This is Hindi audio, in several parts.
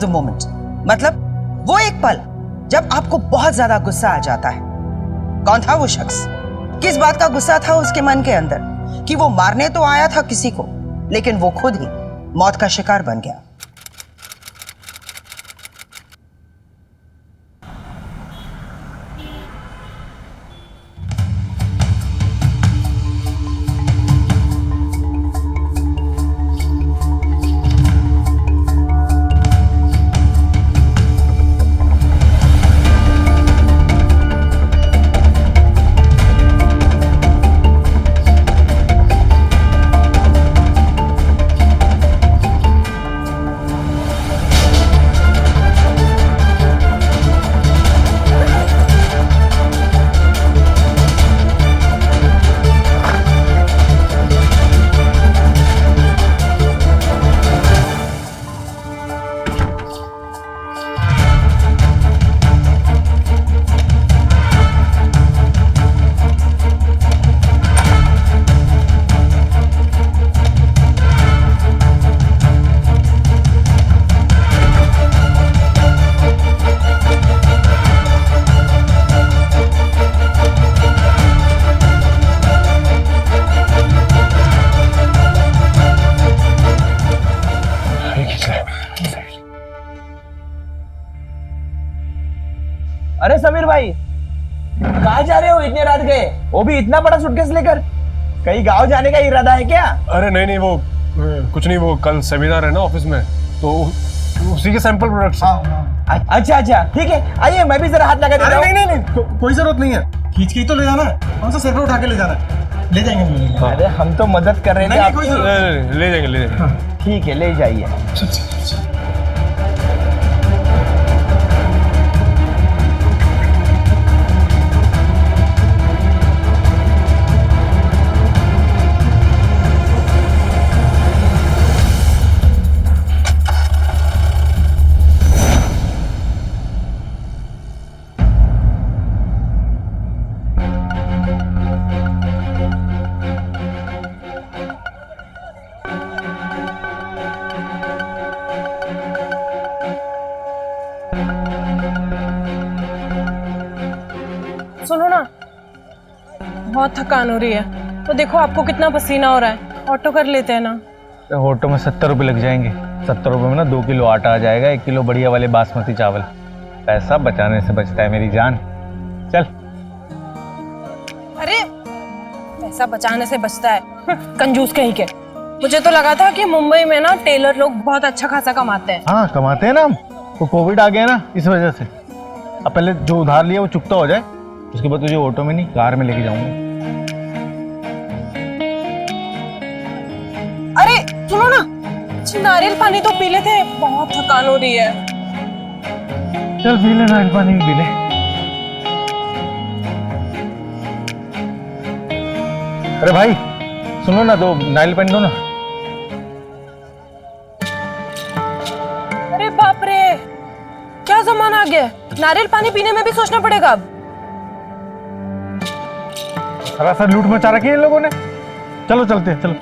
द मोमेंट, मतलब वो एक पल जब आपको बहुत ज्यादा गुस्सा आ जाता है। कौन था वो शख्स? किस बात का गुस्सा था उसके मन के अंदर कि वो मारने तो आया था किसी को, लेकिन वो खुद ही मौत का शिकार बन गया। अरे समीर भाई, कहाँ जा रहे हो इतने रात गए, वो भी इतना बड़ा सूटकेस लेकर? कहीं गांव जाने का इरादा है क्या? अरे नहीं, वो कुछ नहीं, वो कल सेमिनार है ना ऑफिस में, तो उसी के सैंपल प्रोडक्ट्स। अच्छा, ठीक है, आइए मैं भी जरा हाथ लगा देता हूं। नहीं, कोई जरूरत नहीं है, खींच के ही तो ले जाना है, कौन सा सिर पे उठा के ले जाना है, ले जाएंगे। अरे हम तो मदद कर रहे थे आपकी। ले जाएंगे। ठीक है, ले जाइए। सुनो ना, बहुत थकान हो रही है, तो देखो आपको कितना पसीना हो रहा है, ऑटो कर लेते हैं ना। ऑटो में 70 रुपये लग जाएंगे। 70 रुपये में ना 2 किलो आटा आ जाएगा, 1 किलो बढ़िया वाले बासमती चावल। पैसा बचाने से बचता है मेरी जान, चल। अरे पैसा बचाने से बचता है, कंजूस कहीं के। मुझे तो लगा था कि मुंबई में ना टेलर लोग बहुत अच्छा खासा कमाते हैं। हाँ कमाते हैं ना हम, वो कोविड आ गया ना इस वजह से। अब पहले जो उधार लिया वो चुकता हो जाए, उसके बाद तुझे ऑटो में नहीं कार में लेके जाऊंगा। अरे सुनो ना, नारियल पानी तो पी लेते हैं, बहुत थकान हो रही है। चल पी ले, नारियल पानी भी पी ले। अरे भाई सुनो ना, 2 नारियल पानी दो ना। अरे बाप रे, क्या जमाना आ गया, नारियल पानी पीने में भी सोचना पड़ेगा अब। सरासर लूट मचा रखी है इन लोगों ने। चलो चलते हैं, चलो।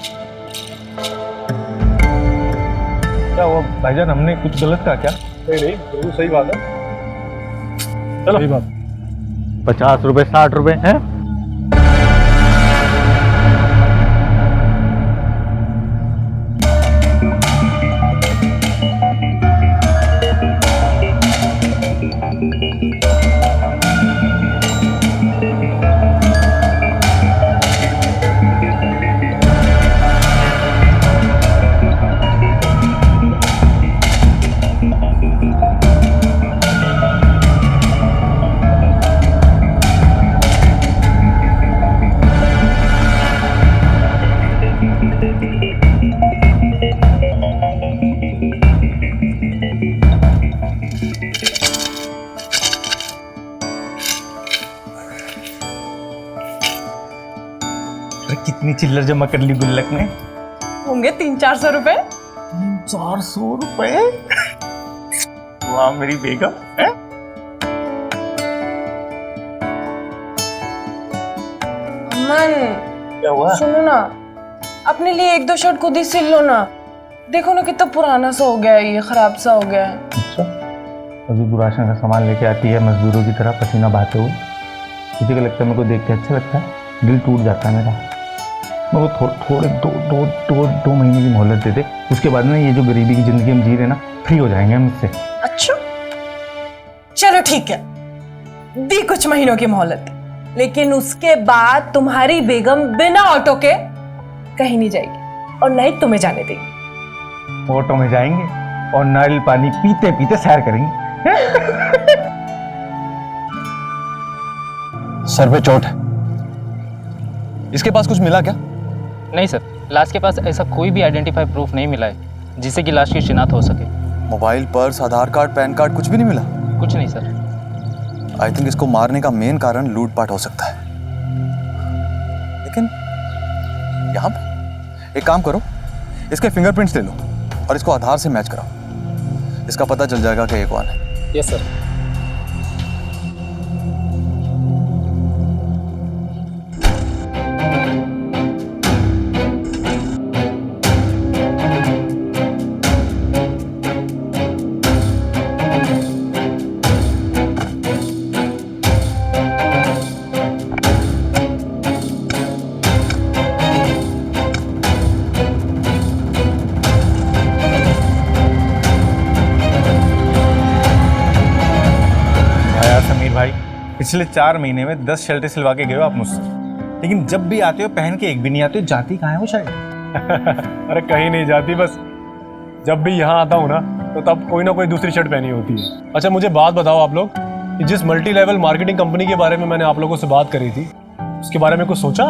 क्या हुआ भाईजान, हमने कुछ गलत कहा क्या? नहीं, बिल्कुल सही बात है। चलो। सही बात। 50 रुपए 60 रुपए हैं। कितनी चिल्लर जमा कर ली गुल्लक में? होंगे 300-400 रुपए। 400 रुपए? वाह मेरी बेगम है। अमन, क्या हुआ? सुनो ना, अपने लिए 1-2 शर्ट खुद ही सिल लो ना। देखो ना कितना पुराना सा हो गया है, ये खराब सा हो गया है। मजदूर राशन का सामान लेके आती है मजदूरों की तरह पसीना बहाते हुए। मुझे क्या लगता है, मेरे को देख के अच्छा लगता है, दिल टूट जाता है मेरा। मैं वो थोड़े दो महीने की मोहलत दे दे, उसके बाद ना ये जो गरीबी की जिंदगी हम जी रहे ना, फ्री हो जाएंगे हम इससे। अच्छा चलो ठीक है, दी कुछ महीनों की मोहलत, लेकिन उसके बाद तुम्हारी बेगम बिना ऑटो के कहीं नहीं जाएगी और न ही तुम्हें जाने देगी। ऑटो में जाएंगे और नारियल पानी पीते पीते सैर करेंगे। सर पे चोट है। इसके पास कुछ मिला क्या? नहीं सर, लाश के पास ऐसा कोई भी आइडेंटिफाई प्रूफ नहीं मिला है जिससे कि लाश की शिनाख्त हो सके। मोबाइल, पर्स, आधार कार्ड, पैन कार्ड कुछ भी नहीं मिला? कुछ नहीं सर। आई थिंक इसको मारने का मेन कारण लूटपाट हो सकता है। लेकिन यहाँ पे एक काम करो, इसके फिंगरप्रिंट्स ले लो और इसको आधार से मैच कराओ। इसका पता चल जाएगा कि ये कौन है। Yes sir. समीर भाई, पिछले 4 महीने में 10 शर्टें सिलवा के गए हो आप मुझसे, लेकिन जब भी आते हो पहन के एक भी नहीं आते हो। जाती कहाँ है वो शर्ट? अरे कहीं नहीं जाती, बस जब भी यहाँ आता हूँ ना तो तब कोई ना कोई दूसरी शर्ट पहनी होती है। अच्छा मुझे बात बताओ आप लोग कि जिस मल्टी लेवल मार्केटिंग कंपनी के बारे में मैंने आप लोगों से बात करी थी, उसके बारे में कुछ सोचा?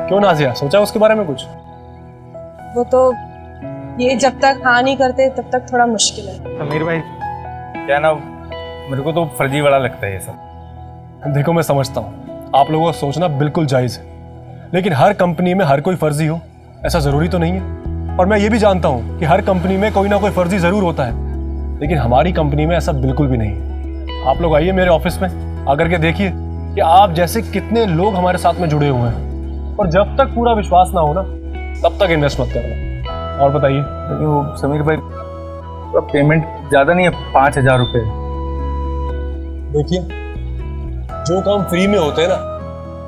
क्यों नाजिया, सोचा उसके बारे में कुछ? वो तो ये जब तक हाँ नहीं करते तब तक थोड़ा मुश्किल है। समीर भाई क्या ना, मेरे को तो फर्जी वाला लगता है ये सब। देखो मैं समझता हूँ आप लोगों का सोचना बिल्कुल जायज़ है, लेकिन हर कंपनी में हर कोई फर्जी हो ऐसा ज़रूरी तो नहीं है। और मैं ये भी जानता हूँ कि हर कंपनी में कोई ना कोई फर्जी ज़रूर होता है, लेकिन हमारी कंपनी में ऐसा बिल्कुल भी नहीं है। आप लोग आइए मेरे ऑफिस में, आकर के देखिए कि आप जैसे कितने लोग हमारे साथ में जुड़े हुए हैं। और जब तक पूरा विश्वास ना हो ना तब तक इन्वेस्ट मत करना। और बताइए। तो समीर भाई पेमेंट ज़्यादा नहीं है, 5,000 रुपये। देखिए जो काम फ्री में होते हैं ना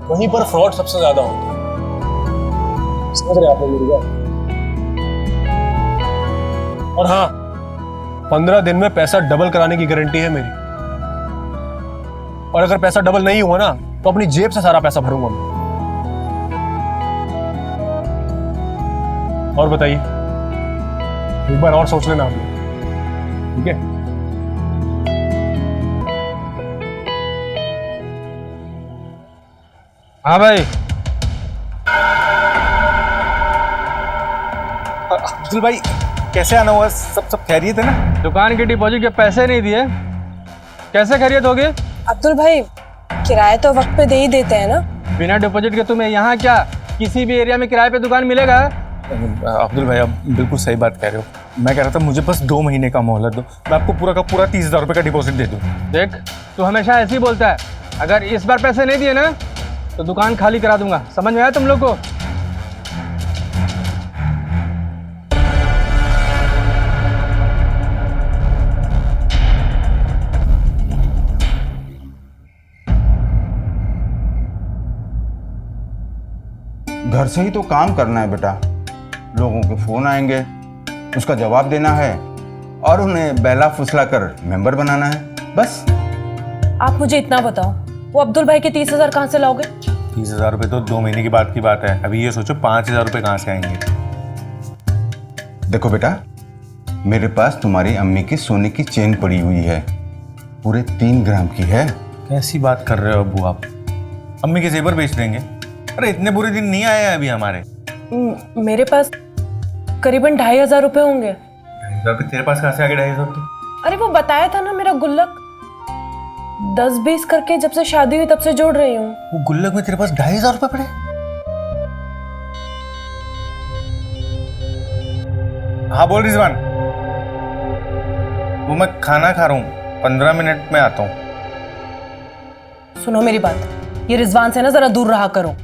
वहीं पर फ्रॉड सबसे ज्यादा होता है, समझ रहे आप लोग मेरी बात? और हाँ, 15 दिन में पैसा डबल कराने की गारंटी है मेरी। और अगर पैसा डबल नहीं हुआ ना तो अपनी जेब से सारा पैसा भरूंगा मैं। और बताइए, एक बार और सोच लेना आप लोग, ठीक है? हाँ भाई। अब्दुल भाई कैसे आना हुआ? सब खैरियत है ना? दुकान के डिपॉजिट के पैसे नहीं दिए, कैसे खैरियत होगी? अब्दुल भाई किराया तो वक्त पे दे ही देते हैं ना। बिना डिपॉजिट के तुम्हें यहाँ क्या किसी भी एरिया में किराए पे दुकान मिलेगा? अब्दुल भाई आप बिल्कुल सही बात कह रहे हो। मैं कह रहा था मुझे बस 2 महीने का मोहलत दो, मैं आपको पूरा का पूरा 30,000 रुपये का डिपॉजिट दे दूँ। देख तू हमेशा ऐसे ही बोलता है, अगर इस बार पैसे नहीं दिए ना तो दुकान खाली करा दूंगा। समझ में आया तुम लोग को? घर से ही तो काम करना है बेटा। लोगों के फोन आएंगे, उसका जवाब देना है और उन्हें बहला फुसला कर मेंबर बनाना है, बस। आप मुझे इतना बताओ, वो अब्दुल भाई के 30,000 कहाँ से लाओगे? 30,000 रुपये तो 2 महीने की बात की बात है। अभी ये सोचो 5,000 रुपये कहाँ से आएंगे? देखो बेटा, मेरे पास तुम्हारी अम्मी की सोने की चेन पड़ी हुई है, पूरे 3 ग्राम की है। कैसी बात कर रहे हो अब्बू आप? अम्मी के जेवर बेच देंगे? अरे इतने बुरे दिन नहीं आए हैं अभी हमारे। मेरे पास करीबन 2,500 रुपए होंगे। 2,500 रुपये तेरे पास कहाँ से आ गए? 2,500 रुपये? अरे वो बताया था ना, मेरा गुल्लक 10-20 करके जब से शादी हुई तब से जोड़ रही हूँ। वो गुल्लक में तेरे पास 2,500 रुपये पड़े? हाँ बोल रिजवान। वो मैं खाना खा रहा हूँ, 15 मिनट में आता हूँ। सुनो मेरी बात, ये रिजवान से ना जरा दूर रहा करो।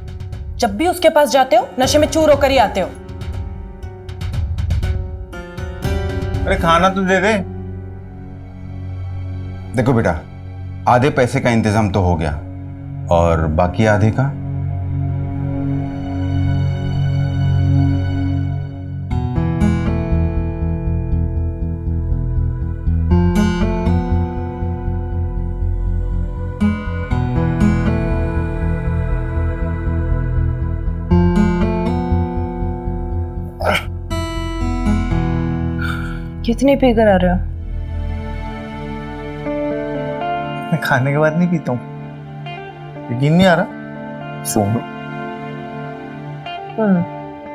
जब भी उसके पास जाते हो नशे में चूर होकर ही आते हो। अरे खाना तो दे दे। देखो बेटा, आधे पैसे का इंतजाम तो हो गया, और बाकी आधे का कितनी पी कर आ रहे हो? मैं खाने के बाद नहीं पीता हूँ, यकीन नहीं आ रहा। सोनू,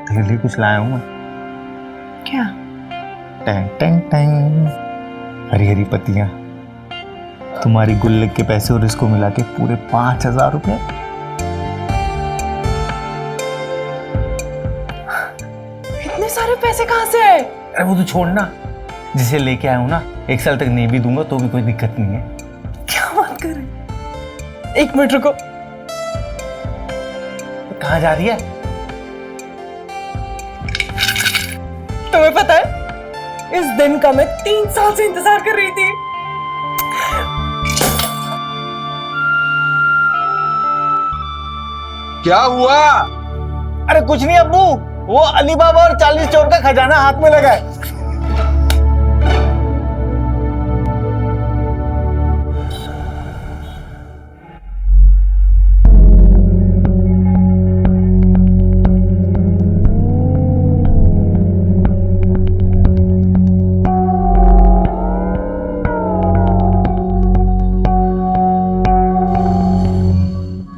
तेरे लिए कुछ लाया हूँ मैं। क्या? Tang Tang Tang, Hari Hari पत्तियां, तुम्हारी गुल्लक के पैसे और इसको मिला के पूरे 5,000 रुपए। इतने सारे पैसे कहाँ से आए? अरे वो तो छोड़ना, जिसे लेके आया हूँ ना, 1 साल तक नहीं भी दूंगा तो भी कोई दिक्कत नहीं है। क्या बात कर रहे हैं? 1 मिनट रुको। कहाँ जा रही है? तुम्हें पता है, इस दिन का मैं 3 साल से इंतजार कर रही थी। क्या हुआ? अरे कुछ नहीं अब्बू, वो अली बाबा और 40 चोर का खजाना हाथ में लगा है।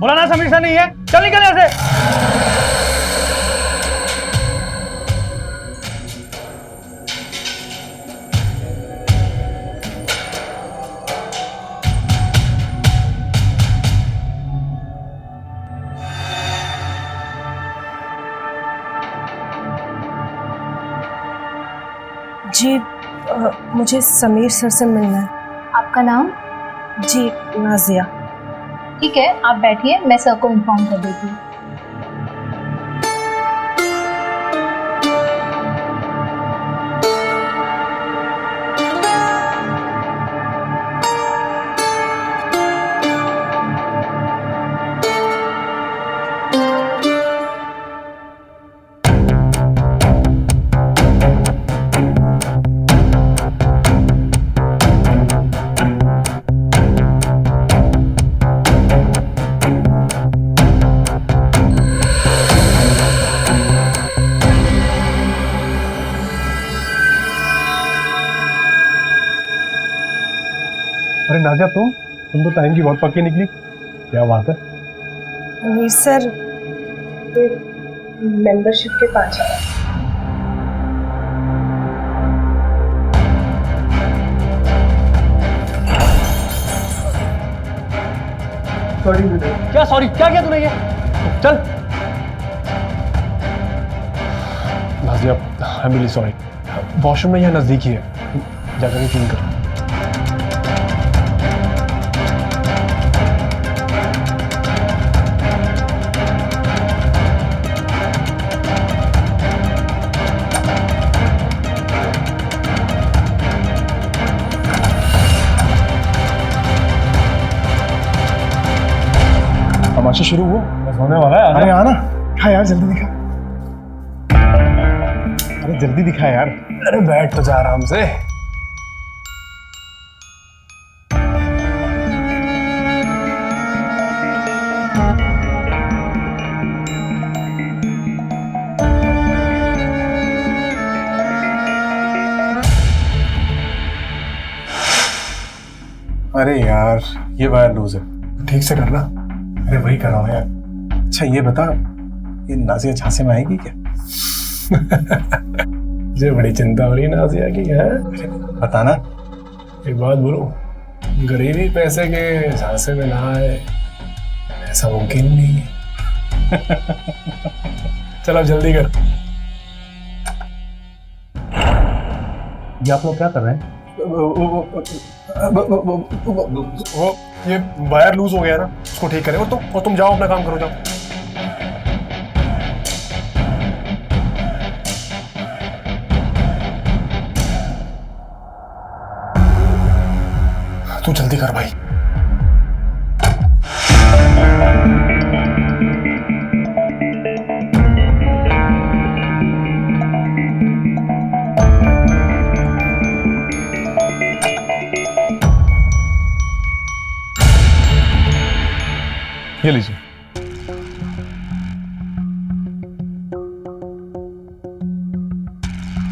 बोला ना समीर से नहीं है, चल निकल यहाँ से। जी, मुझे समीर सर से मिलना है। आपका नाम? जी, नाजिया। ठीक है, आप बैठिए, मैं सर को इन्फॉर्म कर देती हूँ। अरे नाजिया, तुम तो टाइम की बहुत पक्की निकली। क्या बात है? समीर सर तो मेंबरशिप के 5,000। क्या सॉरी? क्या किया तूने? ये चल Nazia, I am really sorry. Washroom में यहाँ नजदीक ही है, जाकर क्लीन कर। तमाशा शुरू हुआ, बस होने वाला है। अरे आना, दिखा यार, जल्दी दिखा। अरे जल्दी दिखा यार। अरे बैठ तो जा आराम से। अरे यार, ये वायर लूज है, ठीक से करना। अरे वही कर रहा हूँ यार। अच्छा ये बता, ये नाजिया झांसे में आएगी क्या? मुझे बड़ी चिंता हो रही है नाजिया की। है बताना। एक बात बोलूं, गरीबी पैसे के झांसे में ना आए, ऐसा मुमकिन नहीं है। चल अब जल्दी कर। ये आप लोग क्या कर रहे हैं? वो ये वायर लूज हो गया ना, उसको ठीक करें। और तुम जाओ, अपना काम करो, जाओ। तू जल्दी कर भाई। ये लीजिए।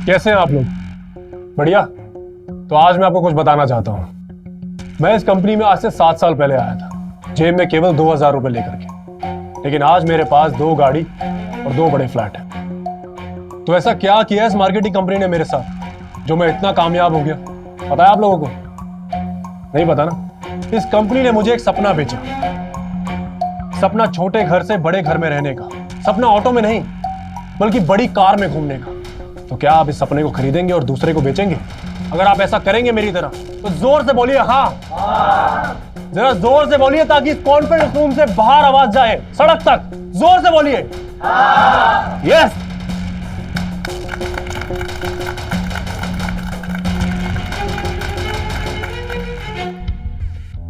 कैसे हैं आप लोग? बढ़िया। तो आज मैं आपको कुछ बताना चाहता हूं। मैं इस कंपनी में आज से 7 साल पहले आया था, जेब में केवल 2000 रुपए लेकर के। लेकिन आज मेरे पास 2 गाड़ी और 2 बड़े फ्लैट हैं। तो ऐसा क्या किया इस मार्केटिंग कंपनी ने मेरे साथ जो मैं इतना कामयाब हो गया? पता है आप लोगों को? नहीं पता ना? इस कंपनी ने मुझे एक सपना बेचा। सपना छोटे घर से बड़े घर में रहने का। सपना ऑटो में नहीं बल्कि बड़ी कार में घूमने का। तो क्या आप इस सपने को खरीदेंगे और दूसरे को बेचेंगे? अगर आप ऐसा करेंगे मेरी तरह तो जोर से बोलिए हाँ। जरा जोर से बोलिए ताकि इस कॉन्फ्रेंस रूम से बाहर आवाज जाए, सड़क तक। जोर से बोलिए यस।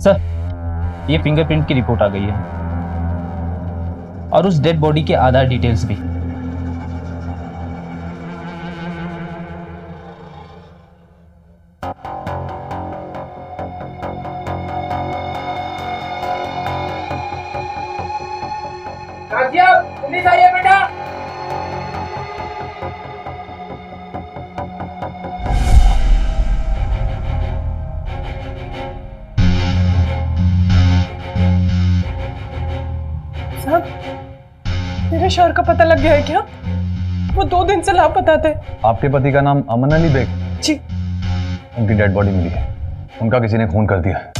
सर, ये फिंगरप्रिंट की रिपोर्ट आ गई है और उस डेड बॉडी के आधार डिटेल्स भी। साहब, मेरे शोहर का पता लग गया है क्या? वो 2 दिन से लापता थे। आपके पति का नाम अमन अली बेग? जी। उनकी डेड बॉडी मिली है। उनका किसी ने खून कर दिया है।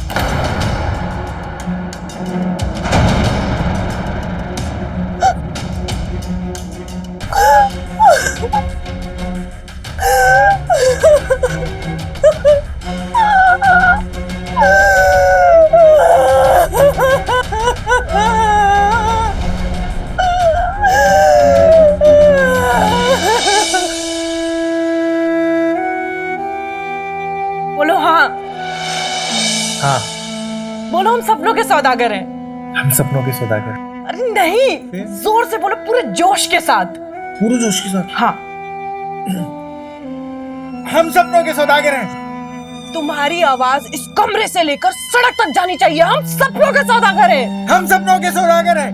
बोलो हाँ। हाँ, बोलो हम सपनों के सौदागर हैं। हम सपनों के सौदागर। अरे नहीं, जोर से बोलो, पूरे जोश के साथ। पूरे जोश के साथ। हाँ। हम सपनों के सौदागर हैं। तुम्हारी आवाज इस कमरे से लेकर सड़क तक जानी चाहिए। हम सपनों के सौदागर हैं। हम सपनों के सौदागर हैं।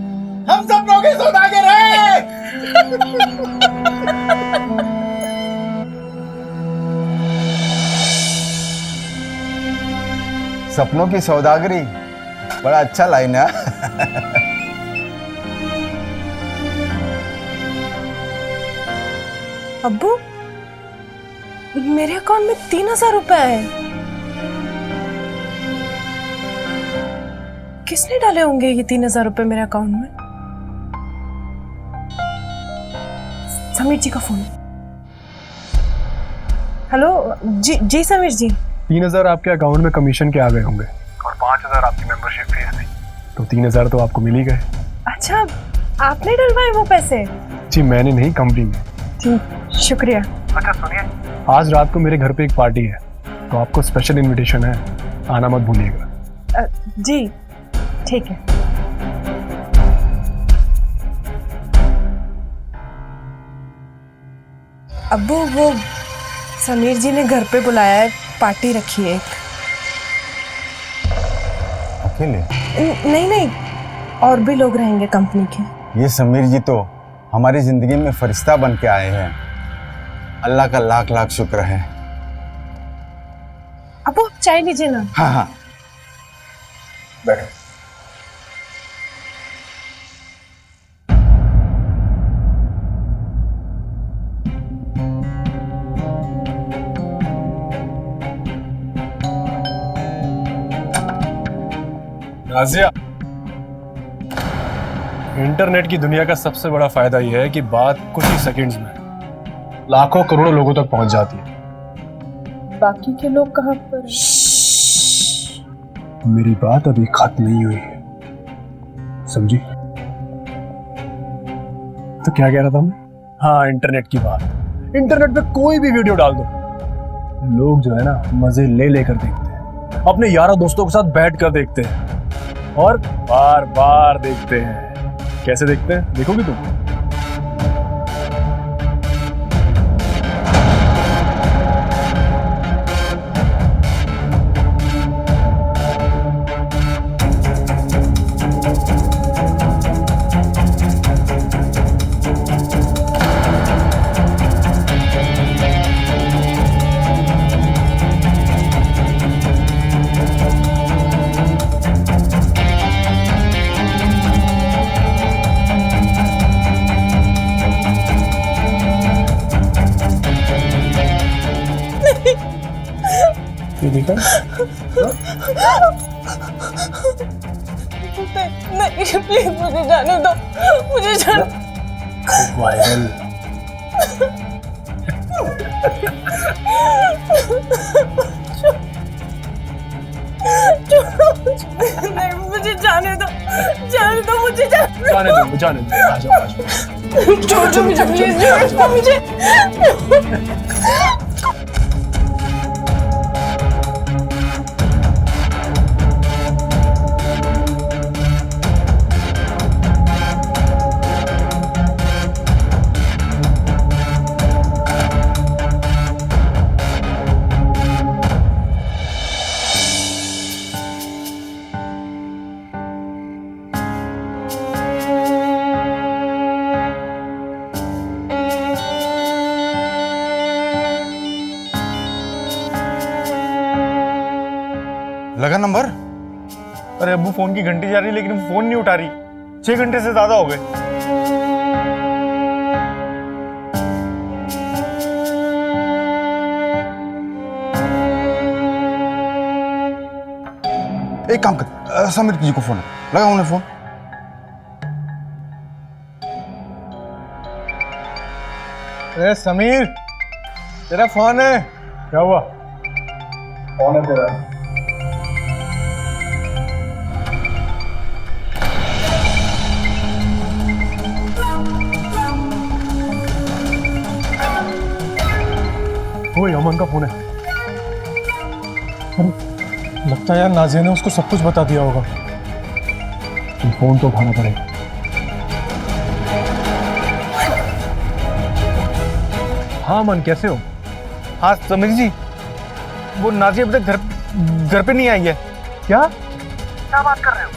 हम सपनों के सौदागर हैं। सपनों की सौदागरी, बड़ा अच्छा लाइन है। अब्बू, मेरे अकाउंट में 3000 रुपए है। किसने डाले होंगे ये 3000 रुपए मेरे अकाउंट में? समीर जी का फोन। हेलो जी। जी समीर जी। 3000 आपके अकाउंट में कमीशन के आ गए होंगे और 5000 आपकी मेंबरशिप फीस थी। तो 3000 तो आपको मिल ही गए। अच्छा, आपने डलवाए वो पैसे? जी मैंने नहीं, कंपनी ने। जी शुक्रिया। अच्छा सुनिए, आज रात को मेरे घर पे एक पार्टी है तो आपको स्पेशल इनविटेशन है, आना मत भूलिएगा। जी ठीक है। अब्बू, वो समीर जी ने घर पे बुलाया है, पार्टी रखी है एक। अकेले? नहीं नहीं, और भी लोग रहेंगे कंपनी के। ये समीर जी तो हमारी जिंदगी में फरिश्ता बन के आए हैं। अल्लाह का लाख लाख शुक्र है। अब्बू चाय लीजिए ना। हाँ हाँ, बैठो। नाजिया, इंटरनेट की दुनिया का सबसे बड़ा फायदा यह है कि बात कुछ ही सेकंड्स में लाखों करोड़ों लोगों तक पहुंच जाती है। बाकी के लोग कहाँ पर? मेरी बात अभी खत्म नहीं हुई है, समझी? तो क्या कह रहा था मैं? हाँ, इंटरनेट की बात। इंटरनेट पे कोई भी वीडियो डाल दो, लोग जो है ना मजे ले लेकर देखते हैं। अपने यारों दोस्तों के साथ बैठ कर देखते हैं और बार बार देखते हैं। कैसे देखते हैं देखोगी तुम? ये देखा? नहीं प्लीज मुझे जाने दो, मुझे जाने। वायरल। नहीं मुझे जाने दो, मुझे जाने दो। आ जाओ। छोड़ दो मुझे प्लीज, छोड़ दो मुझे। लगा नंबर? अरे अब्बू फोन की घंटी जा रही है लेकिन फोन नहीं उठा रही। 6 घंटे से ज्यादा हो गए। एक काम कर, समीर जी को फोन लगा, उन्हें फोन। अरे समीर, तेरा फोन है। क्या हुआ? फोन है तेरा। वो अमन का फोन है। लगता है यार नाजिया ने उसको सब कुछ बता दिया होगा। तुम फोन तो उठाना पड़ेगा। हाँ अमन, कैसे हो? हाँ समीर जी, वो नाजिया अभी तक घर पे नहीं आई है। क्या बात कर रहे हो?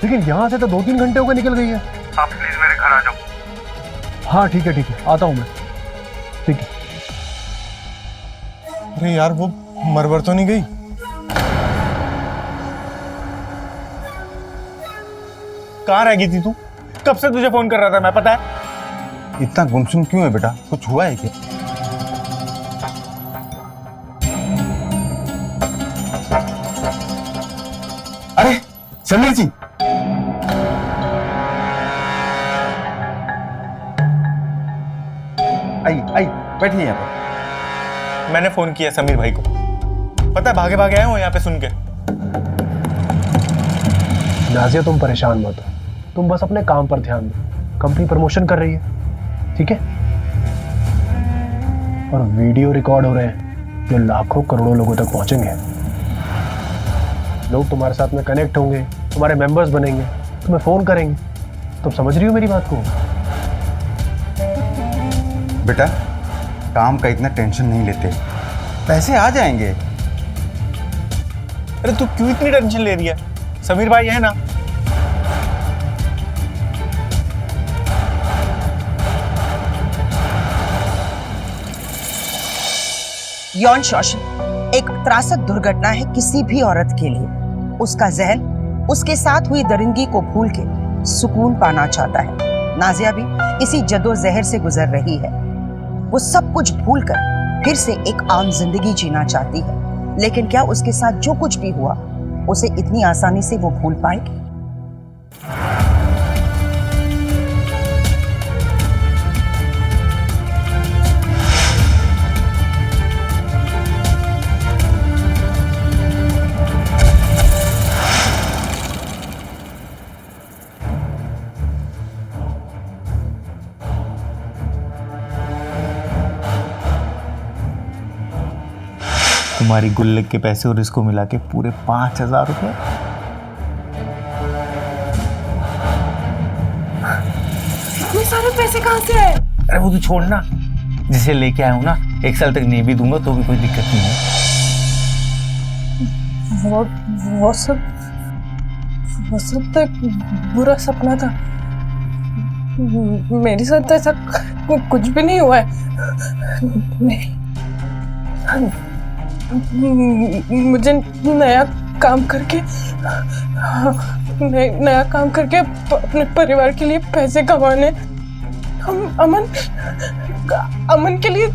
लेकिन यहाँ से तो 2-3 घंटे हो गए निकल गई है। आप प्लीज मेरे घर आ जाओ। हाँ ठीक है, आता हूँ मैं। ठीक है। अरे यार वो मरवर तो नहीं गई? कहाँ रह गई थी तू? कब से तुझे फोन कर रहा था मैं, पता है? इतना गुमसुम क्यों है बेटा? कुछ हुआ है क्या? अरे समीर जी, आई बैठिए यहाँ पर। मैंने फोन किया समीर भाई को, पता है भागे भागे आए हो यहाँ पे सुन के। नाजिया तुम परेशान मत हो, तुम बस अपने काम पर ध्यान दो। कंपनी प्रमोशन कर रही है, ठीक है? और वीडियो रिकॉर्ड हो रहे हैं जो लाखों करोड़ों लोगों तक पहुंचेंगे। लोग तुम्हारे साथ में कनेक्ट होंगे, तुम्हारे मेंबर्स बनेंगे, तुम्हें फोन करेंगे। तुम समझ रही हो मेरी बात को? बेटा काम का इतना टेंशन नहीं लेते, पैसे आ जाएंगे। अरे तू क्यों इतनी टेंशन ले रही है? समीर भाई है ना। यौन शोषण एक त्रासक दुर्घटना है किसी भी औरत के लिए। उसका जहन उसके साथ हुई दरिंदगी को भूल के सुकून पाना चाहता है। नाजिया भी इसी जद्दोजहद से गुजर रही है। वो सब कुछ भूलकर फिर से एक आम जिंदगी जीना चाहती है, लेकिन क्या उसके साथ जो कुछ भी हुआ उसे इतनी आसानी से वो भूल पाएगी? तुम्हारी गुल्लक के पैसे और इसको मिला के पूरे 5,000 रुपये। इतने सारे पैसे कहाँ से आए? अरे वो तो छोड़ना, जिसे लेके आया हूँ ना 1 साल तक नहीं भी दूंगा तो भी कोई दिक्कत नहीं है। वो सब तो एक बुरा सपना था। मेरे साथ तो ऐसा कुछ भी नहीं हुआ है। मुझे नया काम करके अपने परिवार के लिए पैसे कमाने, हम अमन के लिए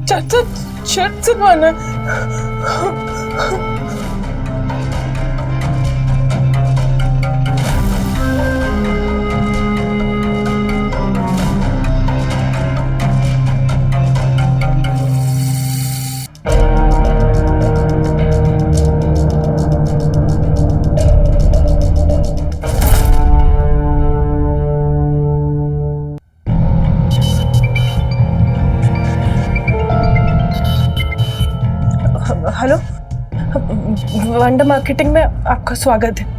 चाचा शर्ट सिलवाना। हेलो, वंडा मार्केटिंग में आपका स्वागत है।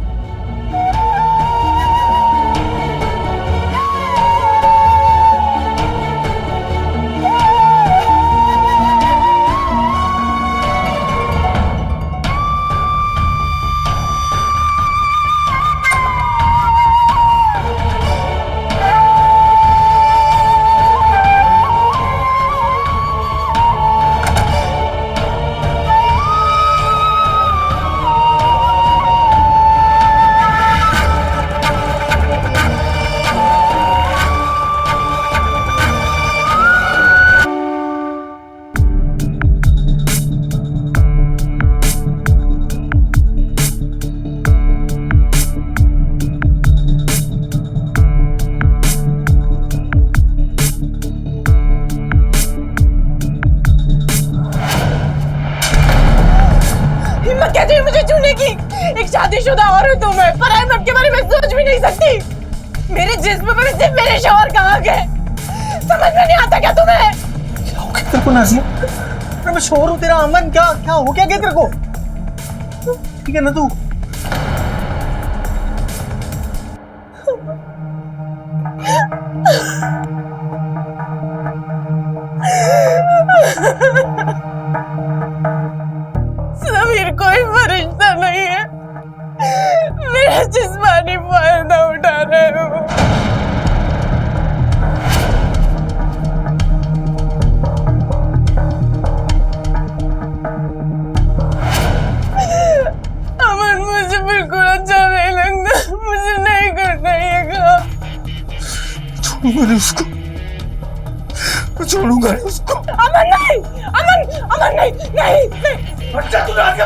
मुझे छूने की, एक शादीशुदा औरत हूँ मैं, पराये मर्द के बारे में सोच भी नहीं सकती। मेरे जिस्म पर सिर्फ मेरे शौहर कहाँ गए, समझ में नहीं आता क्या तुम्हें? क्या हो गया तेरे को नाज़िया? अरे मैं शौहर हूँ तेरा, अमन क्या हो गया तेरे को? ठीक है ना तू? समीर कोई फरिश्ता नहीं है, मेरा जिस्मानी फायदा उठा रहे हो। अमन मुझे बिल्कुल अच्छा नहीं लगता, मुझे नहीं करना ये काम। छोड़ूंगा नहीं उसको, मैं छोड़ूंगा नहीं उसको। अमन नहीं, अमन नहीं। बच्चा तू रात के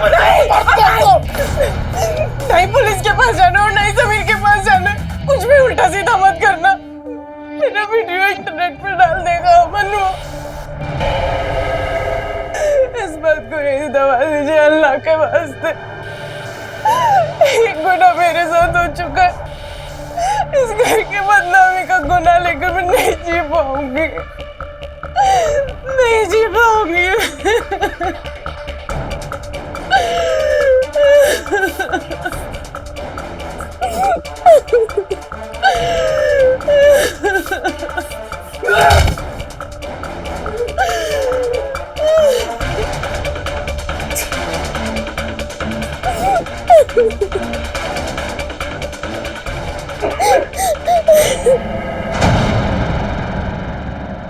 नहीं पुलिस के पास जाना और नहीं समीर के पास जाना, कुछ भी उल्टा सीधा मत करना। मेरा वीडियो इंटरनेट पर डाल देगा अमन वो। इस बात को यही दबा दीजिए अल्लाह के वास्ते। एक गुनाह मेरे साथ हो चुका है, इस घर की बदनामी का गुनाह लेकर मैं नहीं जी पाऊंगी, नहीं जी पाऊंगी।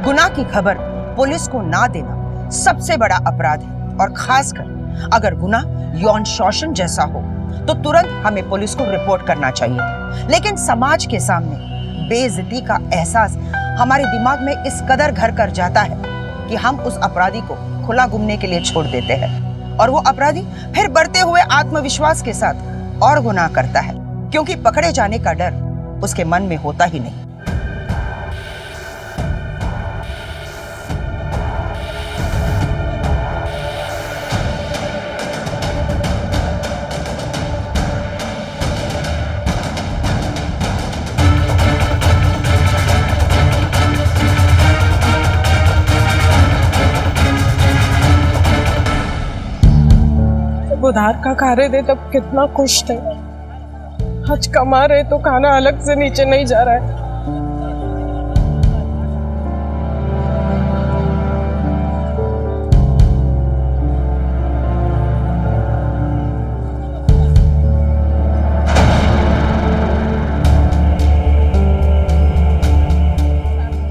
गुनाह की खबर पुलिस को ना देना सबसे बड़ा अपराध है, और खासकर अगर गुनाह यौन शोषण जैसा हो तो तुरंत हमें पुलिस को रिपोर्ट करना चाहिए। लेकिन समाज के सामने बेइज्जती का एहसास हमारे दिमाग में इस कदर घर कर जाता है कि हम उस अपराधी को खुला घूमने के लिए छोड़ देते हैं, और वो अपराधी फिर बढ़ते हुए आत्मविश्वास के साथ और गुनाह करता है, क्योंकि पकड़े जाने का डर उसके मन में होता ही नहीं। उधार का खा रहे थे तब कितना खुश थे, आज कमा रहे तो खाना अलग से नीचे नहीं जा रहा है।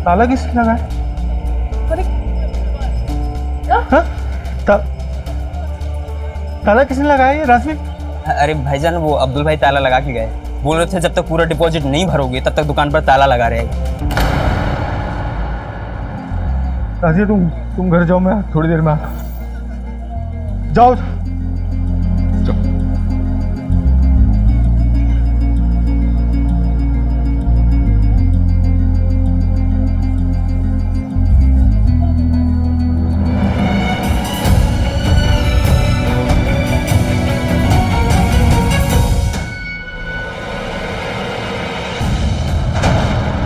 ताला किसने लगाया? अरे हाँ? ताला किसने लगाया ये राजवीर? अरे भाईजान वो अब्दुल भाई ताला लगा के गए, बोल रहे थे जब तक पूरा डिपॉजिट नहीं भरोगे तब तक दुकान पर ताला लगा रहेगा। राजी तुम घर जाओ, मैं थोड़ी देर में आता। जाओ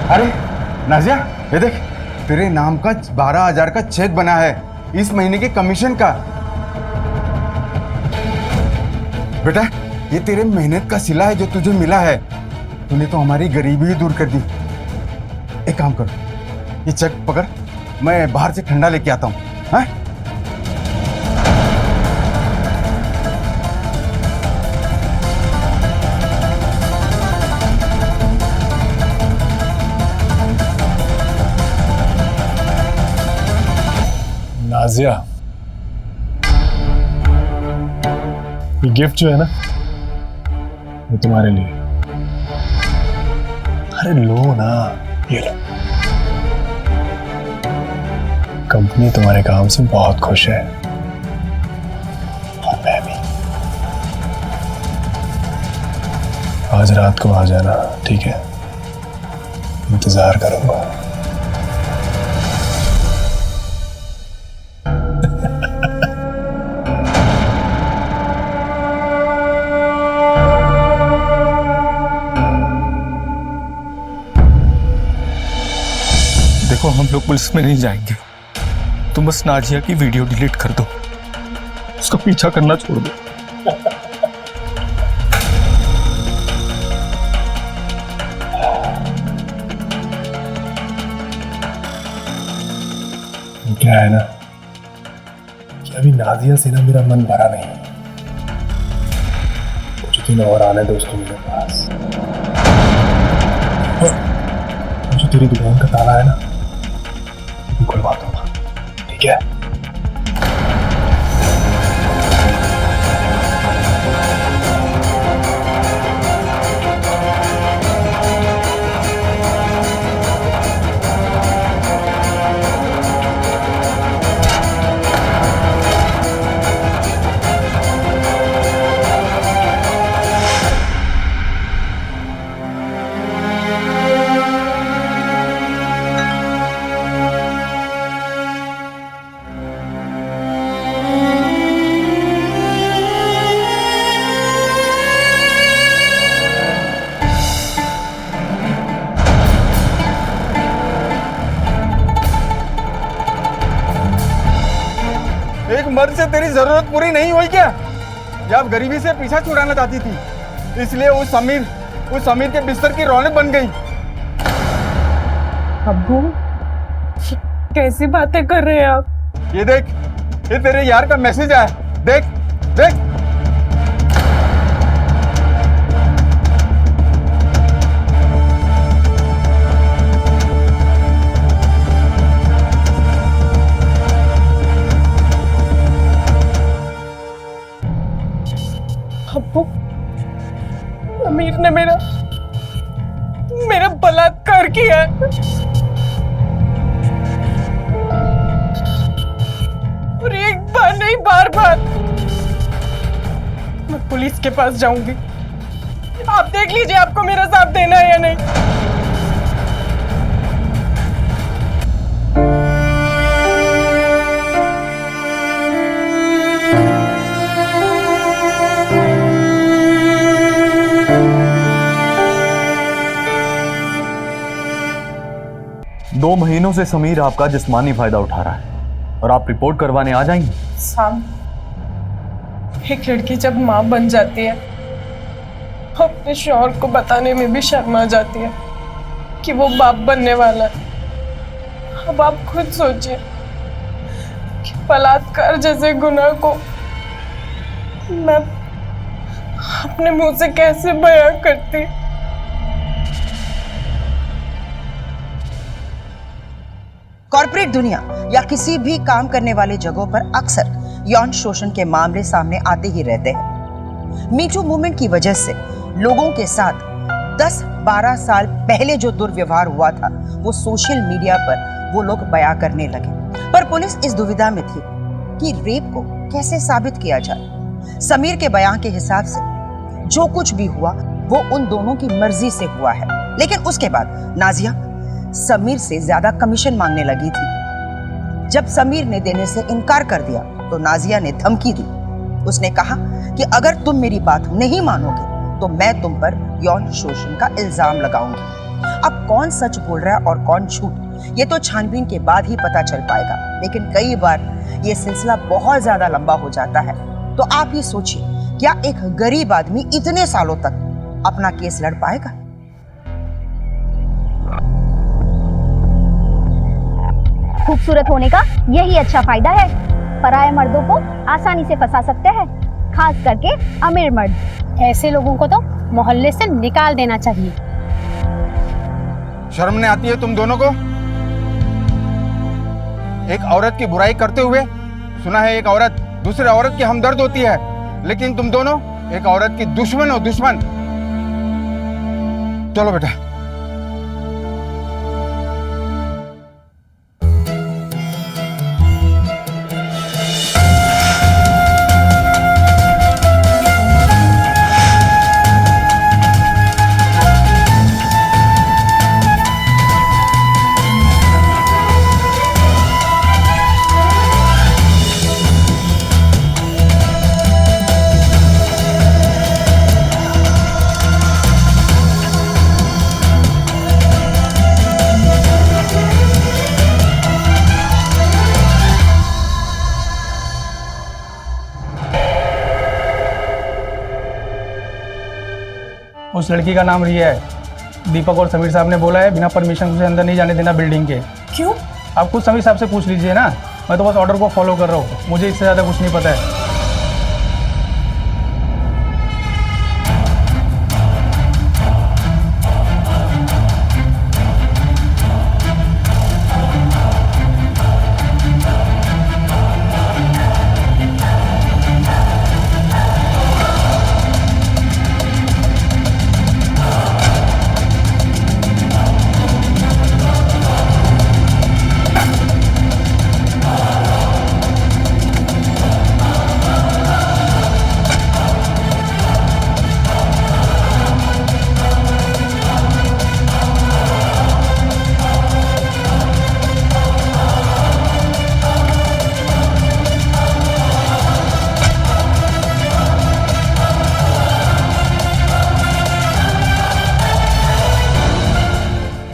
अरे नाजिया, ये देख, तेरे नाम का 12,000 का चेक बना है इस महीने के कमीशन का। बेटा, ये तेरे मेहनत का सिला है जो तुझे मिला है। तूने तो हमारी गरीबी ही दूर कर दी। एक काम करो, ये चेक पकड़, मैं बाहर से ठंडा लेके आता हूँ। हाँ? नाजिया, ये गिफ्ट जो है ना, वो तुम्हारे लिए। अरे लो ना, ये लो। कंपनी तुम्हारे काम से बहुत खुश है और मैं भी। आज रात को आ जाना, ठीक है? इंतजार करूंगा। देखो, हम लोग पुलिस में नहीं जाएंगे, तुम बस नाजिया की वीडियो डिलीट कर दो, उसका पीछा करना छोड़ दो। क्या है ना कि अभी नाजिया से ना मेरा मन भरा नहीं। कुछ दिन और आने दो उसको मेरे पास। और जो तेरी दुकान का ताला है ना, वो खुलवा दूंगा, ठीक है? एक मर्द से तेरी जरूरत पूरी नहीं हुई क्या? या आप गरीबी से पीछा छुड़ाना चाहती थी, इसलिए उस अमीर के बिस्तर की रौनक बन गई। अब्बू, कैसी बातें कर रहे हैं आप? ये देख, ये तेरे यार का मैसेज आया, देख देख। अब्बू, अमीर ने मेरा बलात्कार किया है। और एक बार नहीं, बार बार। मैं पुलिस के पास जाऊंगी, आप देख लीजिए आपको मेरा साथ देना है या नहीं। दो महीनों से समीर आपका जिस्मानी फायदा उठा रहा है और आप रिपोर्ट करवाने आ जाएंगे। एक लड़की जब माँ बन जाती है अपने शौहर को बताने में भी शर्मा जाती है कि वो बाप बनने वाला है। अब आप खुद सोचिए कि बलात्कार जैसे गुनाह को मैं अपने मुंह से कैसे बयां करती। कॉर्पोरेट दुनिया या किसी भी काम करने वाले जगहों पर अक्सर यौन शोषण के मामले सामने आते ही रहते हैं। मीटू मूवमेंट की वजह से लोगों के साथ 10-12 साल पहले जो दुर्व्यवहार हुआ था वो सोशल मीडिया पर वो लोग बयां करने लगे। पर पुलिस इस दुविधा में थी कि रेप को कैसे साबित किया जाए। समीर के बयान के हिसाब से जो कुछ भी हुआ वो उन दोनों की मर्जी से हुआ है, लेकिन उसके बाद नाजिया समीर से ज्यादा कमीशन मांगने लगी थी। जब समीर ने देने से इनकार कर दिया तो नाजिया ने धमकी दी। उसने कहा कि अगर तुम मेरी बात नहीं मानोगे तो मैं तुम पर यौन शोषण का इल्जाम लगाऊंगी। अब कौन सच बोल रहा है और कौन झूठ ये तो छानबीन के बाद ही पता चल पाएगा, लेकिन कई बार ये सिलसिला बहुत ज्यादा लंबा हो जाता है। तो आप ये सोचिए, क्या एक गरीब आदमी इतने सालों तक अपना केस लड़ पाएगा? खूबसूरत होने का यही अच्छा फायदा है, पराये मर्दों को आसानी से फंसा सकते हैं, खास करके अमीर मर्द। ऐसे लोगों को तो मोहल्ले से निकाल देना चाहिए। शर्म नहीं आती है तुम दोनों को? एक औरत की बुराई करते हुए सुना है एक औरत दूसरे औरत की हमदर्द होती है, लेकिन तुम दोनों एक औरत की दुश्मन हो, दुश्मन। चलो बेटा। उस लड़की का नाम रिया है। दीपक और समीर साहब ने बोला है बिना परमिशन उसे अंदर नहीं जाने देना बिल्डिंग के। क्यों? आप खुद समीर साहब से पूछ लीजिए ना, मैं तो बस ऑर्डर को फॉलो कर रहा हूँ, मुझे इससे ज़्यादा कुछ नहीं पता है।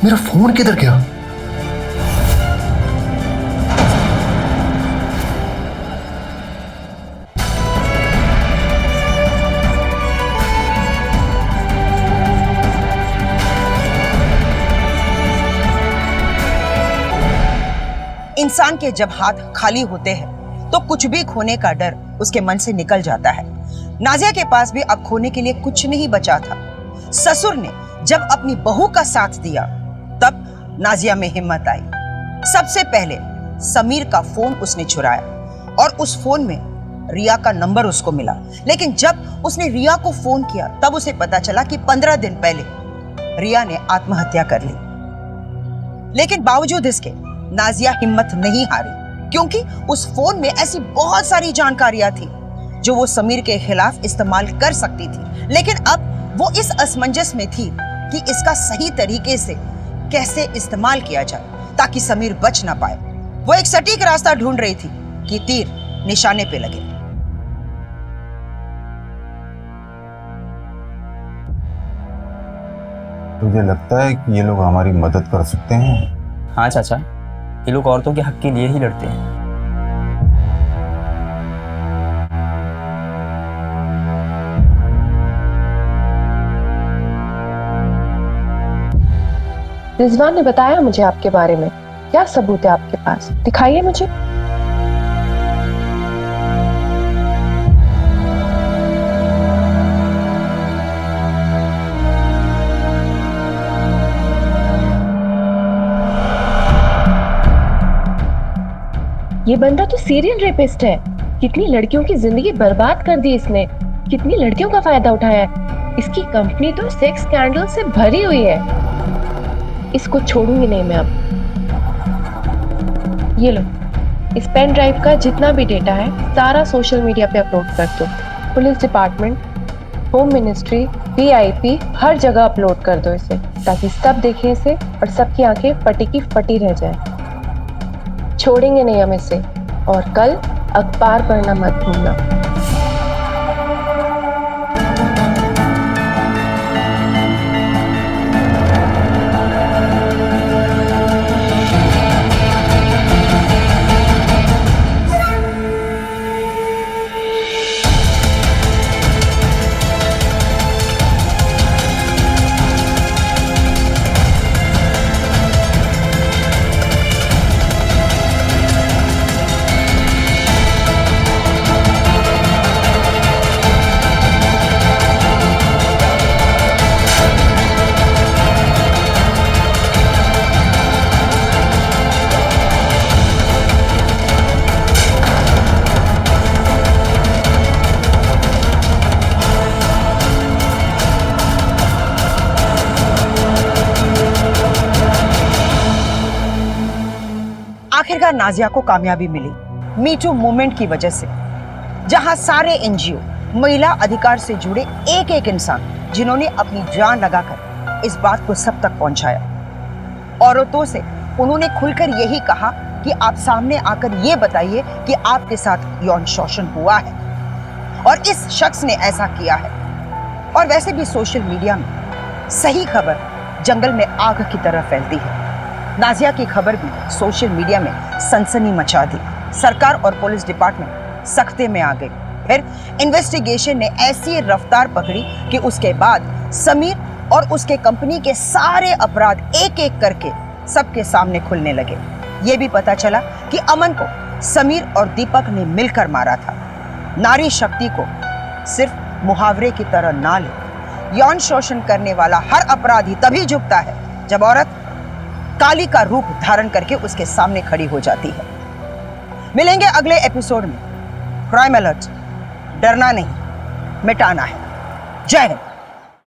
मेरा फोन किधर गया? इंसान के जब हाथ खाली होते हैं तो कुछ भी खोने का डर उसके मन से निकल जाता है। नाजिया के पास भी अब खोने के लिए कुछ नहीं बचा था। ससुर ने जब अपनी बहू का साथ दिया तब नाजिया में हिम्मत आई। सबसे पहले समीर का फोन उसने चुराया और उस फोन में रिया का नंबर उसको मिला, लेकिन जब उसने रिया को फोन किया तब उसे पता चला कि 15 दिन पहले रिया ने आत्महत्या कर ली। लेकिन बावजूद इसके नाजिया हिम्मत नहीं हारी, क्योंकि उस फोन में ऐसी बहुत सारी जानकारियां थी जो वो समीर के खिलाफ इस्तेमाल कर सकती थी। लेकिन अब वो इस असमंजस में थी कि इसका सही तरीके से कैसे इस्तेमाल किया जाए ताकि समीर बच ना पाए। वो एक सटीक रास्ता ढूंढ रही थी कि तीर निशाने पे लगे। तुझे लगता है कि ये लोग हमारी मदद कर सकते हैं? हाँ चाचा, ये लोग औरतों के हक के लिए ही लड़ते हैं। रिजवान ने बताया मुझे आपके बारे में। क्या सबूत है आपके पास, दिखाइए मुझे। ये बंदा तो सीरियल रेपिस्ट है। कितनी लड़कियों की जिंदगी बर्बाद कर दी इसने, कितनी लड़कियों का फायदा उठाया है। इसकी कंपनी तो सेक्स स्कैंडल से भरी हुई है। इसको छोड़ूंगी नहीं मैं अब। ये लो, इस पेन ड्राइव का जितना भी डेटा है सारा सोशल मीडिया पे अपलोड कर दो। Police department, home ministry, VIP, हर जगह अपलोड कर दो इसे, ताकि सब देखें इसे और सबकी आंखें फटी की फटी रह जाए। छोड़ेंगे नहीं हम इसे। और कल अखबार पढ़ना मत भूलना। आखिरकार नाजिया को कामयाबी मिली मी टू मूवमेंट की वजह से, जहां सारे NGO, महिला अधिकार से जुड़े एक एक इंसान जिन्होंने अपनी जान लगाकर इस बात को सब तक पहुंचाया। औरतों से उन्होंने खुलकर यही कहा कि आप सामने आकर ये बताइए कि आपके साथ यौन शोषण हुआ है, और इस शख्स ने ऐसा किया है। और वैसे भी सोशल मीडिया में सही खबर जंगल में आग की तरह फैलती है। नाजिया की खबर भी सोशल मीडिया में सनसनी मचा दी। सरकार और पुलिस डिपार्टमेंट सख्ते में आ गई। फिर इन्वेस्टिगेशन ने ऐसी रफ्तार पकड़ी कि उसके बाद समीर और उसके कंपनी के सारे अपराध एक एक करके सबके सामने खुलने लगे। ये भी पता चला कि अमन को समीर और दीपक ने मिलकर मारा था। नारी शक्ति को सिर्फ मुहावरे की तरह ना ले। यौन शोषण करने वाला हर अपराधी तभी झुकता है जब औरत काली का रूप धारण करके उसके सामने खड़ी हो जाती है। मिलेंगे अगले एपिसोड में। क्राइम अलर्ट, डरना नहीं, मिटाना है। जय हिंद।